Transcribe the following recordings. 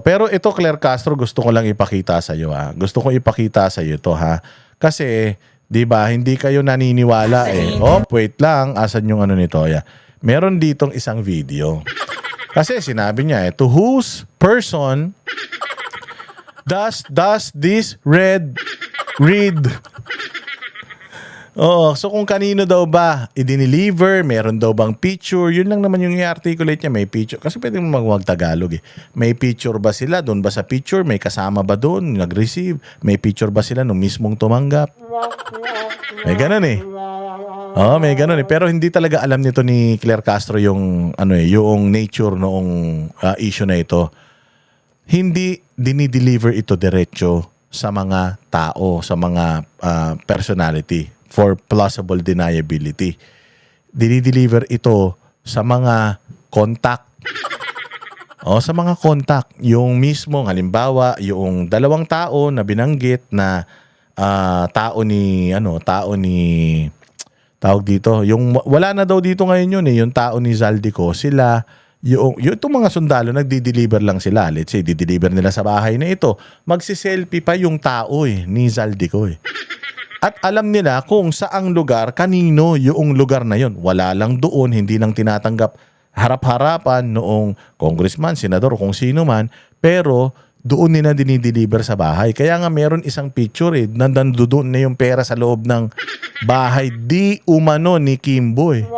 Pero ito, Claire Castro, gusto ko lang ipakita sa iyo, ha. Gusto ko ipakita sa iyo 'to, ha. Kasi 'di ba, hindi kayo naniniwala eh. Oh, wait lang, asan yung ano nito? Yeah. Meron ditong isang video. Kasi sinabi niya to whose person does this read? Oo, so kung kanino daw ba i-deliver, meron daw bang picture, yun lang naman yung i-articulate niya, may picture. Kasi pwede mo mag-Tagalog eh. May picture ba sila? Doon ba sa picture? May kasama ba doon? Nag-receive? May picture ba sila nung mismong tumanggap? May ganun eh. Oo, may ganun eh. Pero hindi talaga alam nito ni Claire Castro yung, yung nature noong issue na ito. Hindi dinideliver ito diretso sa mga tao, sa mga personality for plausible deniability. Dinideliver ito sa mga contact. O sa mga contact, yung mismo halimbawa, yung dalawang tao na binanggit na tao ni tawag dito, yung wala na daw dito ngayon yun eh, yung tao ni Zaldico, sila yung itong mga sundalo nagdi-deliver lang sila. Let's say di-deliver nila sa bahay na ito. Magsi-selfie pa yung tao eh ni Zaldico eh. At alam nila kung saang lugar, kanino yung lugar na yon. Wala lang doon, hindi lang tinatanggap harap-harapan noong congressman, senador, kung sino man, pero doon nila dinideliver sa bahay. Kaya nga meron isang picture eh, nandoon na yung pera sa loob ng bahay, di umano ni Kimbo eh.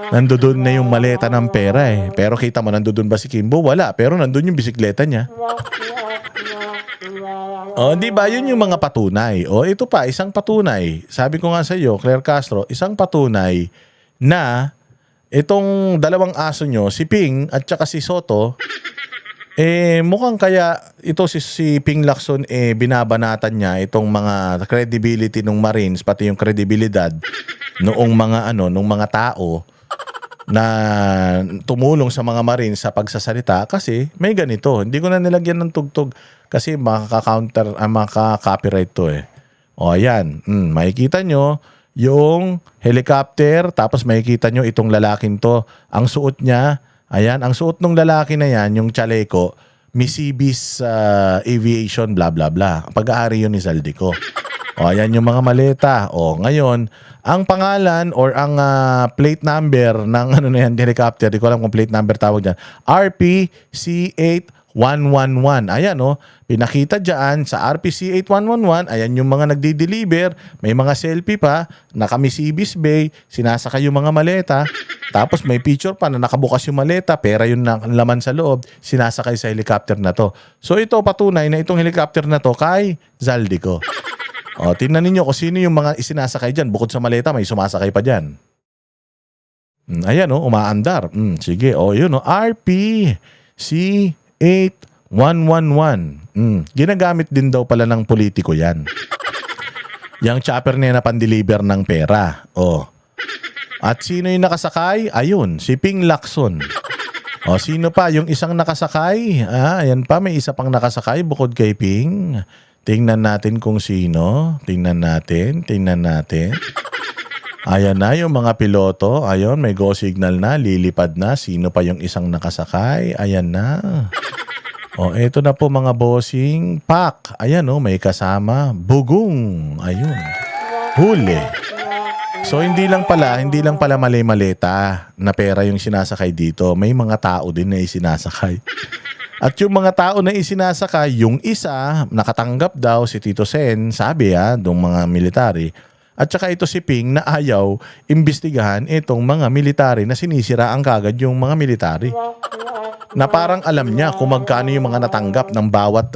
Nandoon na yung maleta ng pera eh. Pero kita mo, nandoon ba si Kimbo? Wala. Pero nandoon yung bisikleta niya. Oh, di ba? Yun yung mga patunay. Oh, ito pa, isang patunay. Sabi ko nga sa iyo, Claire Castro, isang patunay na itong dalawang aso nyo, si Ping at saka si Soto, mukhang kaya ito si Ping Lacson binabanatan niya itong mga credibility ng Marines, pati yung kredibilidad noong mga tao na tumulong sa mga Marines sa pagsasalita kasi may ganito. Hindi ko na nilagyan ng tugtog kasi makaka-copyright to eh. O ayan, makikita nyo yung helicopter, tapos makikita nyo itong lalaking to. Ang suot niya, ayan, ang suot ng lalaki na yan, yung chaleco, Misibis Aviation, bla bla bla. Pag-aari yun ni Zaldico. O ayan yung mga maleta. O ngayon, ang pangalan or ang plate number ng helicopter, di ko alam kung plate number tawag dyan, RPC8111. Ayan pinakita dyan sa RPC8111, ayan yung mga nagdi-deliver, may mga selfie pa, naka-Misibis Bay, sinasakay yung mga maleta, tapos may picture pa na nakabukas yung maleta, pera yung laman sa loob, sinasakay sa helicopter na to. So ito patunay na itong helicopter na to kay Zaldico. O, tingnan ninyo kung sino yung mga isinasakay dyan. Bukod sa maleta, may sumasakay pa dyan. Ayan, umaandar. Sige, yun, RPC8111. Ginagamit din daw pala ng politiko yan. Yang chopper niya na pan-deliver ng pera. At sino yung nakasakay? Ayun, si Ping Lacson. Sino pa? Yung isang nakasakay? Ayan pa, may isa pang nakasakay bukod kay Ping. Tingnan natin kung sino. Tingnan natin. Ayan na yung mga piloto. Ayun, may go signal na. Lilipad na. Sino pa yung isang nakasakay? Ayan na. Eto na po mga bossing. Pak. Ayan may kasama. Bugong. Ayun. Huli. So hindi lang pala mali-maleta na pera yung sinasakay dito. May mga tao din na isinasakay. At yung mga tao na isinasakay, yung isa, nakatanggap daw si Tito Sen, sabi doong mga military. At saka ito si Ping na ayaw imbestigahan itong mga military na sinisiraan kagad yung mga military. Na parang alam niya kung magkano yung mga natanggap ng bawat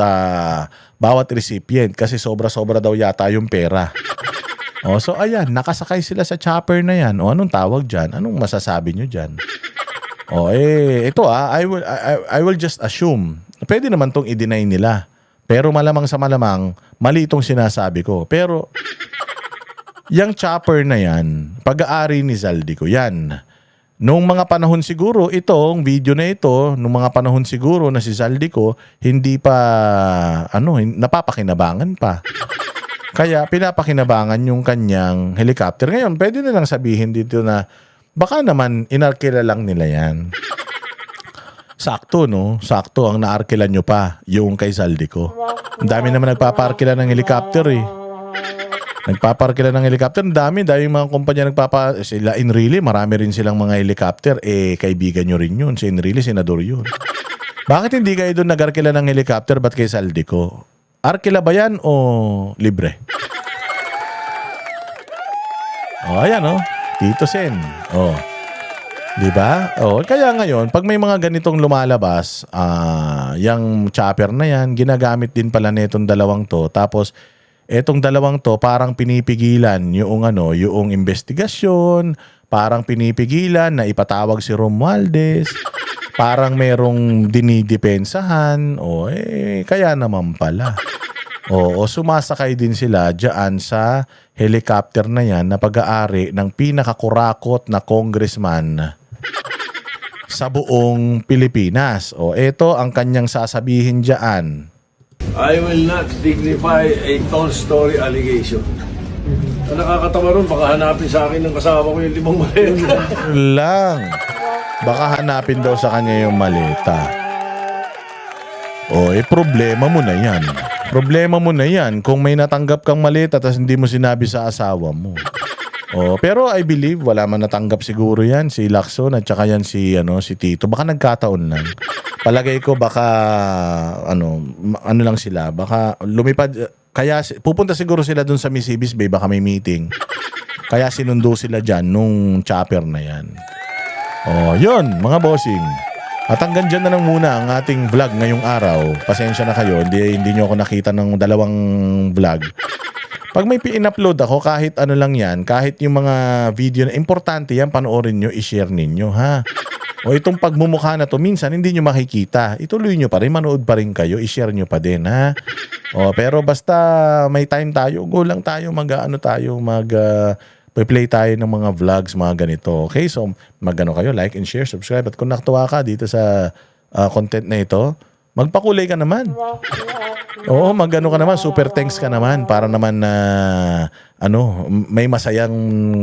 recipient kasi sobra-sobra daw yata yung pera. So ayan, nakasakay sila sa chopper na yan. Anong tawag dyan? Anong masasabi nyo dyan? Ito I will just assume. Pwede naman tong i-deny nila. Pero malamang sa malamang, mali itong sinasabi ko. Pero, yung chopper na yan, pag-aari ni Zaldico yan. Noong mga panahon siguro, itong video na ito, noong mga panahon siguro na si Zaldico, hindi pa, napapakinabangan pa. Kaya pinapakinabangan yung kanyang helicopter. Ngayon, pwede nilang sabihin dito na, baka naman inarkila lang nila yan. Sakto, no? Sakto ang naarkilan nyo pa, yung kay Saldico. Ang dami naman nagpaparkilan ng helicopter eh. Nagpaparkilan ng helicopter, ang dami mga kumpanya sila Enrile, marami rin silang mga helicopter, kaibigan nyo rin yun. Si Enrile, senador yun. Bakit hindi kayo doon nag-arkila ng helicopter, ba't kay Saldico? Arkila ba yan o libre? Ayan Tito Sen. Diba? Kaya ngayon, pag may mga ganitong lumalabas, yung chopper na yan, ginagamit din pala netong dalawang to. Tapos, etong dalawang to, parang pinipigilan yung investigasyon, parang pinipigilan na ipatawag si Romualdez, parang merong dinidepensahan, kaya naman pala. Sumasakay din sila dyan sa helicopter na yan na pag-aari ng pinakakurakot na congressman sa buong Pilipinas. Ito ang kanyang sasabihin dyan. I will not dignify a tall story allegation. Ang nakakatawa ron, baka hanapin sa akin ng kasama ko yung 5 maleta. Lang. Baka hanapin daw sa kanya yung maleta. Problema mo na yan. Problema mo na yan kung may natanggap kang maleta tapos hindi mo sinabi sa asawa mo. Pero I believe wala man natanggap siguro yan si Lacson at saka yan si Tito. Baka nagkataon lang. Palagay ko baka ano lang sila, baka lumipad kaya pupunta siguro sila dun sa Misibis Bay, baka may meeting. Kaya sinundo sila diyan nung chopper na yan. Yun mga bossing. At hanggang dyan na lang muna ang ating vlog ngayong araw. Pasensya na kayo, hindi nyo ako nakita ng dalawang vlog. Pag may in-upload ako, kahit ano lang yan, kahit yung mga video na importante yan, panoorin nyo, i-share ninyo, ha? Itong pagmumukha na to, minsan hindi nyo makikita. Ituloy nyo pa rin, manood pa rin kayo, i-share nyo pa din, ha? Pero basta may time tayo, go lang tayo, play tayo ng mga vlogs, mga ganito. Okay, so kayo, like and share, subscribe. At kung nakatuwa ka dito sa content na ito, magpakulay ka naman. Ka naman, super thanks ka naman para naman na may masayang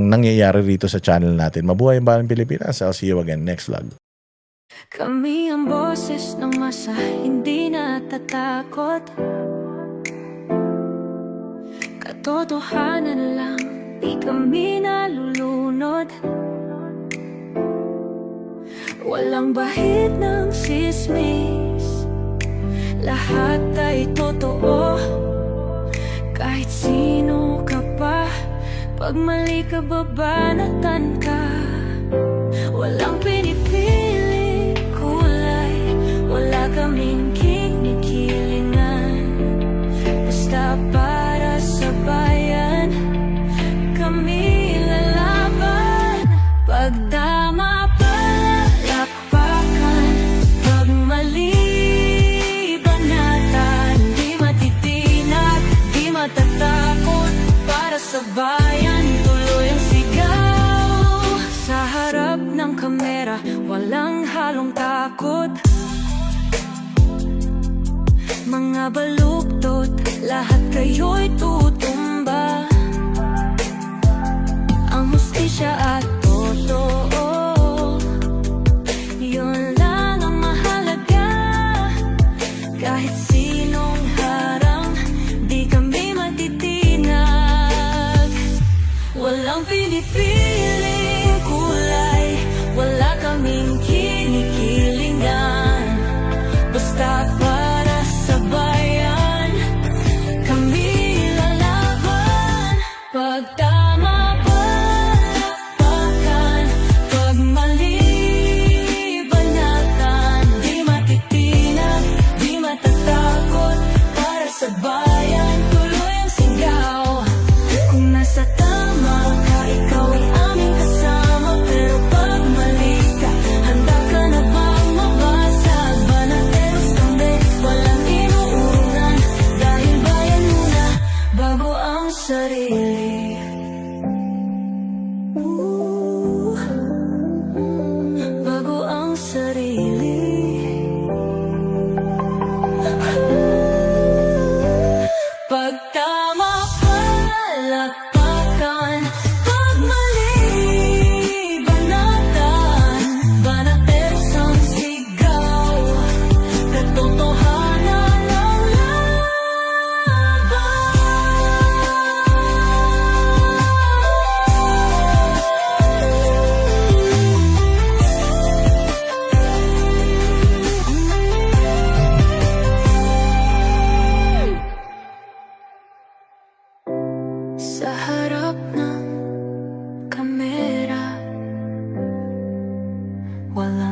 nangyayari rito sa channel natin. Mabuhay ang bayan Pilipinas. I'll see you again next vlog. Kami ang boses ng masa, hindi natatakot. Katotohanan lang, di kami nalulunod. Walang bahid ng sismis, lahat ay totoo. Kahit sino ka pa, pag mali ka babanatan ka. Walang pinipili kulay, wala kaming kinikilingan. Basta para sa bayan, kami lalaban. Pagdama palakpakan, pag mali banatan. Di matitinag, di matatakot. Para sa bayan, tuloy ang sigaw. Sa harap ng kamera, walang halong takot. Mga baluktot, lahat kayo'y tutumba. Ang hustisya at totoo, yun lang ang mahalaga. Kahit sinong harang, di kami matitinag. Walang pinipiling kulay, wala kaming kinikilingan. Basta para sa bayan, kami lalaban. Walang